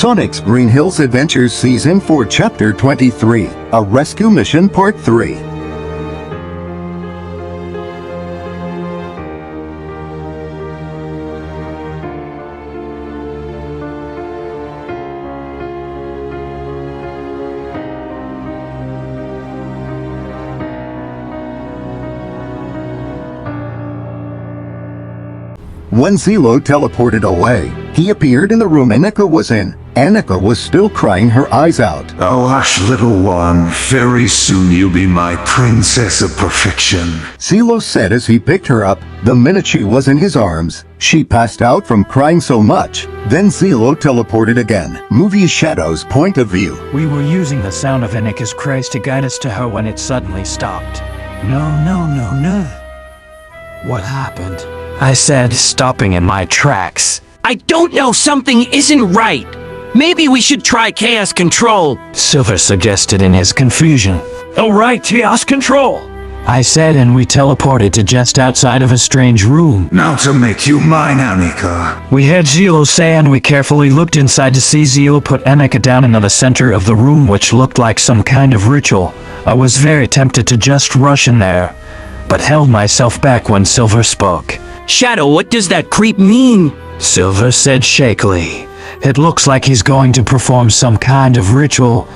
Sonic's Green Hills Adventures Season 4 Chapter 23, A Rescue Mission Part 3. When Zilo teleported away, he appeared in the room Annika was in. Annika was still crying her eyes out. Oh hush, little one, very soon you'll be my princess of perfection. Zilo said as he picked her up. The minute she was in his arms, she passed out from crying so much. Then Zilo teleported again. Movie Shadow's point of view. We were using the sound of Annika's cries to guide us to her when it suddenly stopped. No. What happened? I said, stopping in my tracks. I don't know, something isn't right. Maybe we should try Chaos Control, Silver suggested in his confusion. All right, Chaos Control, I said, and we teleported to just outside of a strange room. Now to make you mine, Annika. We heard Zilo say, and we carefully looked inside to see Zilo put Annika down into the center of the room, which looked like some kind of ritual. I was very tempted to just rush in there, but held myself back when Silver spoke. Shadow, what does that creep mean? Silver said shakily. It looks like he's going to perform some kind of ritual.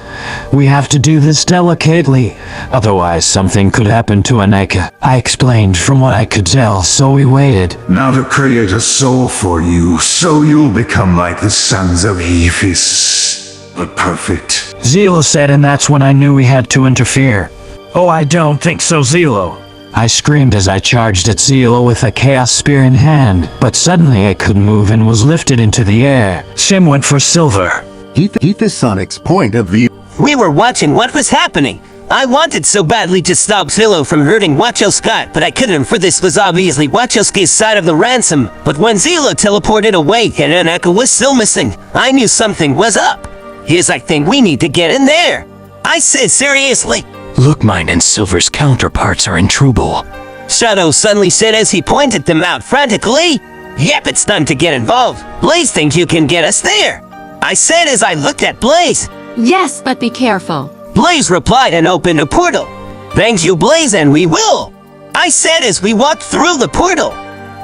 We have to do this delicately, otherwise something could happen to Annika. I explained from what I could tell, so we waited. Now to create a soul for you, so you'll become like the sons of Hephaestus. But perfect. Zilo said, and that's when I knew we had to interfere. Oh, I don't think so, Zilo. I screamed as I charged at Zilo with a chaos spear in hand, but suddenly I couldn't move and was lifted into the air. Sim went for Silver. Heath is Sonic's point of view. We were watching what was happening. I wanted so badly to stop Zilo from hurting Wachowski, but I couldn't, for this was obviously Wachowski's side of the ransom. But when Zilo teleported away and Annika was still missing, I knew something was up. Here's, I think we need to get in there. I said seriously. Look, mine and Silver's counterparts are in trouble. Shadow suddenly said as he pointed them out frantically. Yep, it's time to get involved. Blaze thinks you can get us there. I said as I looked at Blaze. Yes, but be careful. Blaze replied and opened a portal. Thank you, Blaze, and we will. I said as we walked through the portal.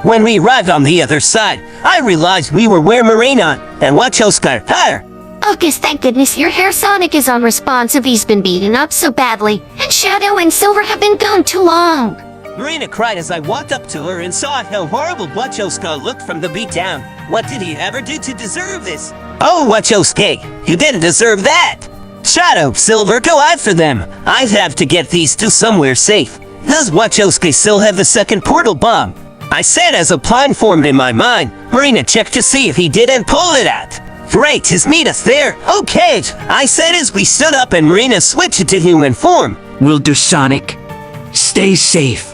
When we arrived on the other side, I realized we were where Marina and Wachowski are. August, thank goodness your hair Sonic is unresponsive. He's been beaten up so badly, and Shadow and Silver have been gone too long. Marina cried as I walked up to her and saw how horrible Wachowski looked from the beatdown. What did he ever do to deserve this? Oh, Wachowski, you didn't deserve that. Shadow, Silver, go after them. I have to get these two somewhere safe. Does Wachowski still have the second portal bomb? I said as a plan formed in my mind. Marina checked to see if he did and pulled it out. Great, his meet us there. Okay, I said as we stood up and Marina switched to human form. We'll do, Sonic. Stay safe.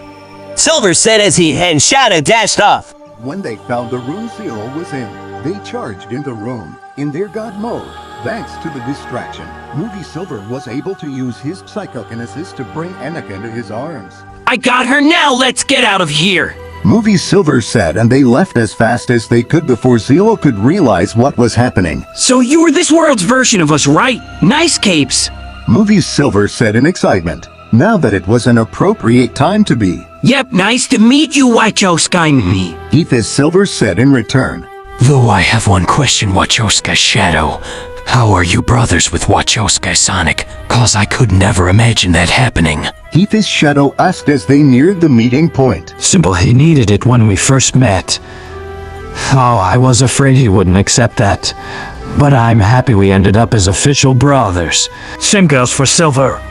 Silver said as he and Shadow dashed off. When they found the room Zilo was in, they charged in the room, in their god mode. Thanks to the distraction, Movie Silver was able to use his psychokinesis to bring Annika into his arms. I got her now, let's get out of here. Movie Silver said, and they left as fast as they could before Zilo could realize what was happening. So you were this world's version of us, right? Nice capes. Movie Silver said in excitement, now that it was an appropriate time to be. Yep, nice to meet you, Wachowski and me. Heath Silver said in return. Though I have one question, Wachowski Shadow. How are you brothers with Wachowski Sonic? Cause I could never imagine that happening. Heath's Shadow asked as they neared the meeting point. Simple, he needed it when we first met. Oh, I was afraid he wouldn't accept that. But I'm happy we ended up as official brothers. Same goes for Silver.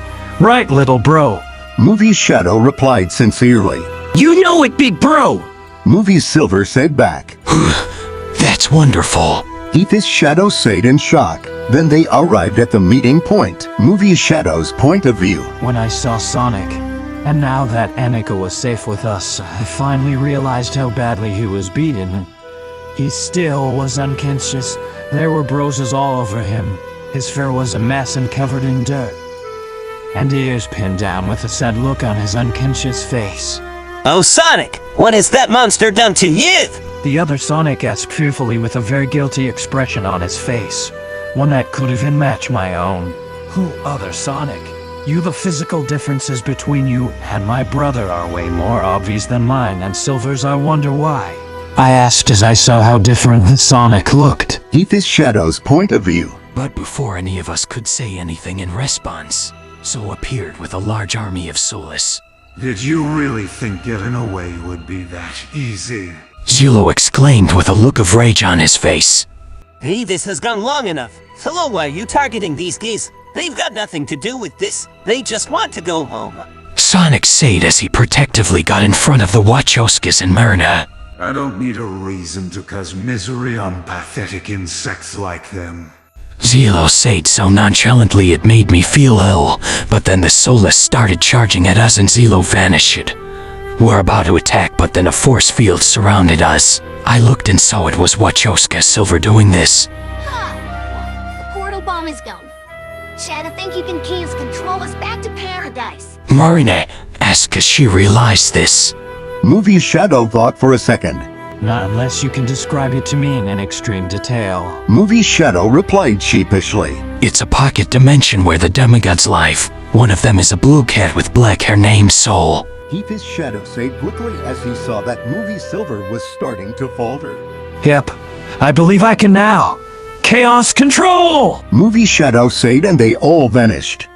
Right, little bro. Movie Shadow replied sincerely. You know it, big bro. Movie Silver said back. That's wonderful. Heath's Shadow said in shock. Then they arrived at the meeting point. Movie Shadow's point of view. When I saw Sonic, and now that Annika was safe with us, I finally realized how badly he was beaten. He still was unconscious. There were bruises all over him. His fur was a mess and covered in dirt. And ears pinned down with a sad look on his unconscious face. Oh, Sonic, what has that monster done to you? The other Sonic asked fearfully with a very guilty expression on his face. one that could even match my own. Who other Sonic? You, the physical differences between you and my brother are way more obvious than mine and Silver's. I wonder why. I asked as I saw how different the Sonic looked. Keep his Shadow's point of view. But before any of us could say anything in response, So appeared with a large army of Solus. Did you really think getting away would be that easy? Zilo exclaimed with a look of rage on his face. Hey, this has gone long enough. Hello, why are you targeting these geese? They've got nothing to do with this. They just want to go home. Sonic said as he protectively got in front of the Wachowskis and Myrna. I don't need a reason to cause misery on pathetic insects like them. Zilo said so nonchalantly it made me feel ill, but then the Solus started charging at us and Zilo vanished. We're about to attack, but then a force field surrounded us. I looked and saw it was Wachowska Silver doing this. The portal bomb is gone. Shadow, think you can keys control us back to paradise? Marina asked as she realized this. Movie Shadow thought for a second. Not unless you can describe it to me in extreme detail. Movie Shadow replied sheepishly. It's a pocket dimension where the demigods live. One of them is a blue cat with black hair named Soul. Keep his Shadow said quickly as he saw that Movie Silver was starting to falter. Yep, I believe I can now. Chaos control! Movie Shadow said and they all vanished.